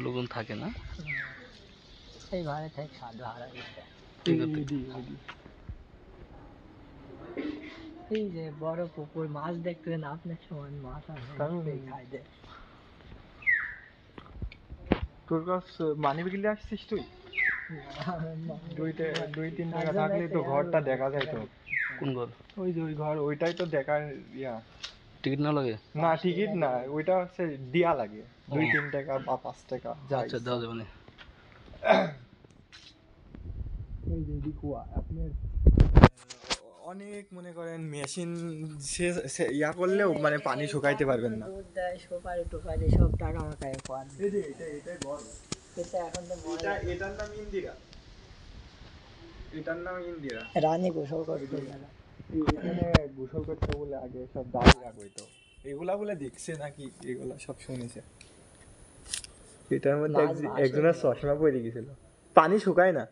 লোকজন থাকে না এই ঘরে থেকে সাধু হারা গেছে। এই যে বড় পুকুর, মাছ দেখবেন আপনার সময় মাছ খাই দেয়। তোর কাছ মানি বিকেলে আসছিস তুই? দুই তিন টাকা থাকলে তো ঘরটা দেখা যায় তো। কোন ঘর? ওই যে ওই ঘর, ওইটাই তো দেখার ইয়া। টিকিট না লাগে? না টিকিট না, ওইটা হচ্ছে দিয়া লাগে 2-3 টাকা বা 5 টাকা যা আচ্ছা, দেওয়া যাবে না। এই যে দিকুয়া আপনার অনেক মনে করেন মেশিন ইয়া করলেও মানে পানি শুকাইতে পারবেন না। দুধ দেয়, সুপারি টুপারি সব টাকা মাকায় পান। এই যে এটাই বড়। এটা এখন তো এটার নাম ইন্দিরা। এটার নাম ইন্দিরা। রানী গোসল করতে গেল। এখানে গোসল করতে বলে আগে সব দাদিরা কইতো। এগুলা বলে দেখছে নাকি, এগুলা সব শুনেছে। এটার মধ্যে একজনের চশমা পড়ে গেছিল। পানি শুকায় না।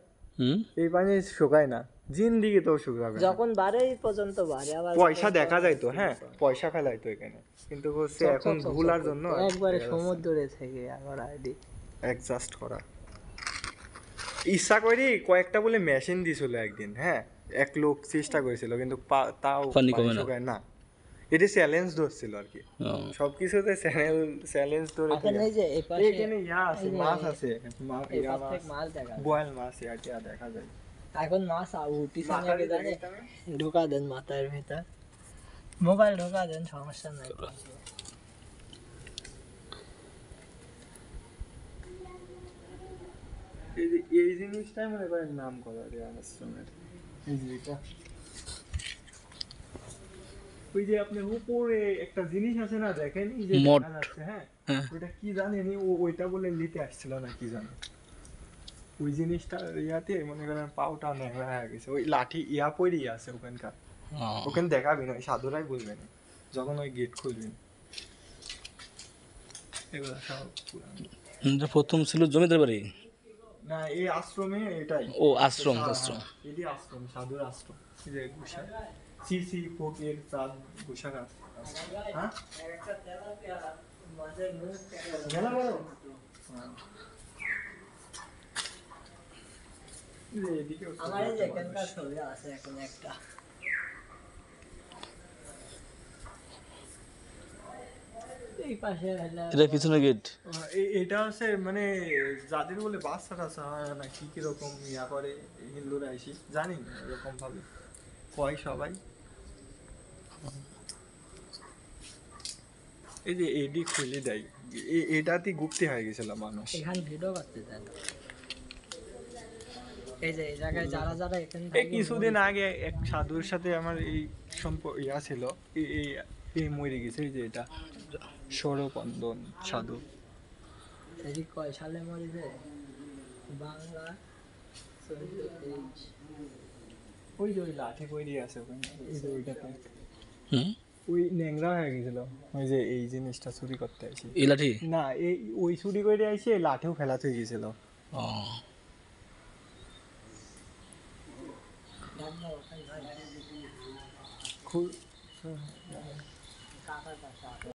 এই পানি শুকায় না, জিন্দিগি তো শুকাবে। যখন বাড়ে পর্যন্ত বাড়ে, আবার পয়সা দেখা যায় তো, হ্যাঁ পয়সা ফেলাইতো এখানে, কিন্তু হচ্ছে এখন ধুলার জন্য একবারে সমুদ্রে থেকে আবার আইডি অ্যাডজাস্ট করা। ইচ্ছা করি কয়েকটা বলে মেশিন দিছিল একদিন, হ্যাঁ এক লোক চেষ্টা করেছিল, কিন্তু তাও পানি কমে না। শুকায় না। এটা চ্যালেঞ্জ ধরছিল আর কি, সবকিছুতে চ্যালেঞ্জ ধরে। এই যে এই পাশে এখানে ইয়া আছে, মাছ আছে, মাছ দেখা বোয়াল মাছ এটা দেখা যায়। এখন মাছ উঠিছে নাকি জানে, ঢোকা দেন মাথার ভিতর, মোবাইল ঢোকা দেন, সমস্যা নাই। এই জিনিসটাই মনে করেন নাম করা আশ্রমের। এই যে এটা, ওই যে আপনি উপরে একটা জিনিস আছে না দেখেন, এই যে দেখা যাচ্ছে, হ্যাঁ ওইটা কি জানেন, ওইটা বলে নিতে আসছিল না কি জানো, ওই জিনিসটা ইয়াতে মনে করেন পাউটা ন্যাংরা হয়ে গেছে, ওই লাঠি ইয়া পড়ি আছে ওখানকার। ওখানে দেখাবি না, ওই সাধুরাই বলবেন যখন ওই গেট খুলবেন। এগুলো সব প্রথম ছিল জমিদার বাড়ি না, এই আশ্রমে এটাই। ও আশ্রম, এটি আশ্রম, সাধুর আশ্রম। এই যে গুসা সিসি ফকির চাঁদ গুসার আশ্রম। হ্যাঁ মেলা বড়। আমার এই যে এখানকার ছবি আছে এখন একটা। এই পাশে এটা পিছনে গেট। এটা হচ্ছে মানে যাদের বলে বাচ্চা টাচ্চা হয় না, কি কিরকম ইয়া করে হিন্দুরা এসে জানি না, এরকম ভাবে কয় সবাই। এই যে এডি খুলে দেয়, এটাতে গুপ্তি হয়ে গেছিল মানুষ। এখানে ভিডিও করতে দেন। এই যে এই জায়গায় যারা যারা এখানে এই কিছুদিন আগে এক সাধুর সাথে আমার এই সম্পর্ক ইয়া ছিল, এই মরে গেছে। এই যে এটা সৌরপন্দন সাধু। এই কয় সালে মরেছে? বাংলা 1423। ওই যে ওই লাঠি কই দিয়ে আছে ওখানে, এই যে ওইটাতে ওই ন্যাংরা হয়ে গেছিল। ওই যে এই জিনিসটা চুরি করতে আইছি, এই লাঠি না এই ওই চুরি করে আইছি, এই লাঠিও ফেলাতে হয়ে গেছিল। খুব